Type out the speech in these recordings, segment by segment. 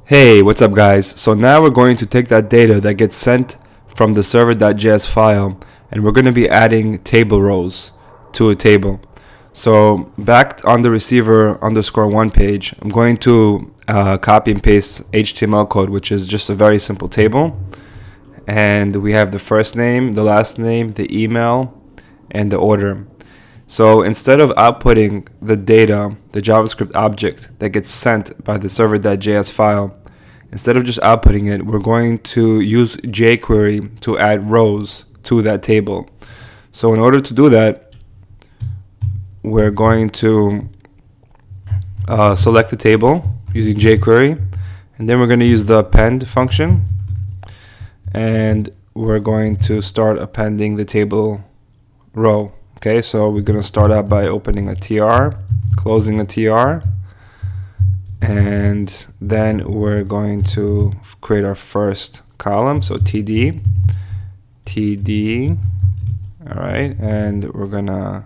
Hey, what's up guys? So now we're going to take that data that gets sent from the server.js file and we're going to be adding table rows to a table. So back on the receiver_1 page, I'm going to copy and paste HTML code, which is just a very simple table. And we have the first name, the last name, the email, and the order. So instead of outputting the data, the JavaScript object that gets sent by the server.js file, instead of just outputting it, we're going to use jQuery to add rows to that table. So in order to do that, we're going to select the table using jQuery, and then we're going to use the append function, and we're going to start appending the table row. Okay, so we're going to start out by opening a TR, closing a TR, and then we're going to create our first column, so TD, all right, and we're gonna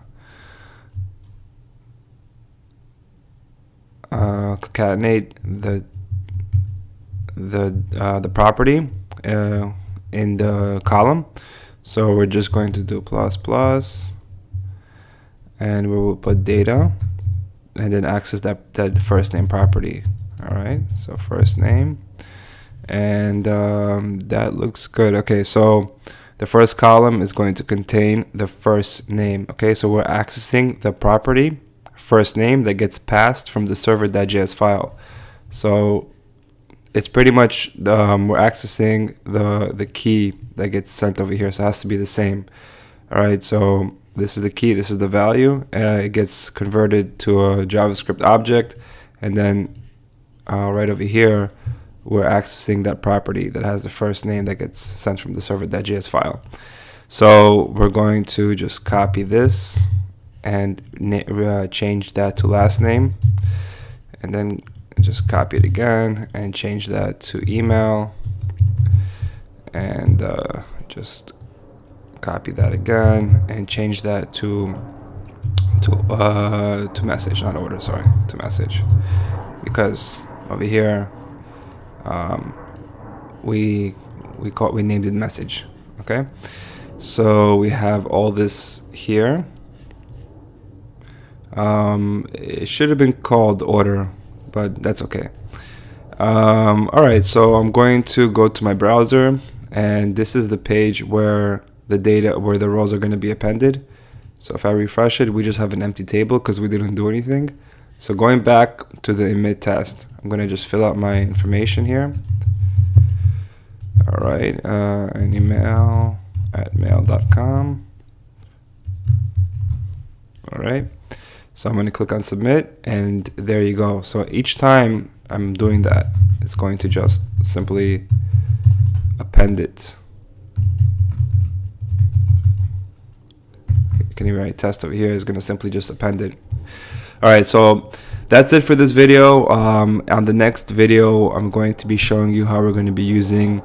concatenate the property in the column. So we're just going to do ++, and we will put data and then access that first name property. All right, so first name, and that looks good. Okay, so the first column is going to contain the first name. Okay, so we're accessing the property first name that gets passed from the server.js file. So it's pretty much we're accessing the key that gets sent over here, so it has to be the same. All right, so this is the key, this is the value. It gets converted to a JavaScript object, and then right over here we're accessing that property that has the first name that gets sent from the server.js file. So we're going to just copy this and change that to last name, and then just copy it again and change that to email, and just copy that again and change that to message, not order, sorry, to message, because over here we named it message. Okay, so we have all this here. It should have been called order, but that's okay. All right, so I'm going to go to my browser, and this is the page where the rows are going to be appended. So if I refresh it, we just have an empty table because we didn't do anything. So going back to the emit test, I'm going to just fill out my information here. All right, an email at mail.com. All right, so I'm going to click on submit, and there you go. So each time I'm doing that, it's going to just simply append it. Can you write test over here? Is going to simply just append it. All right, so that's it for this video. On the next video, I'm going to be showing you how we're going to be using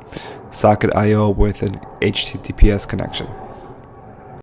Socket.io with an HTTPS connection.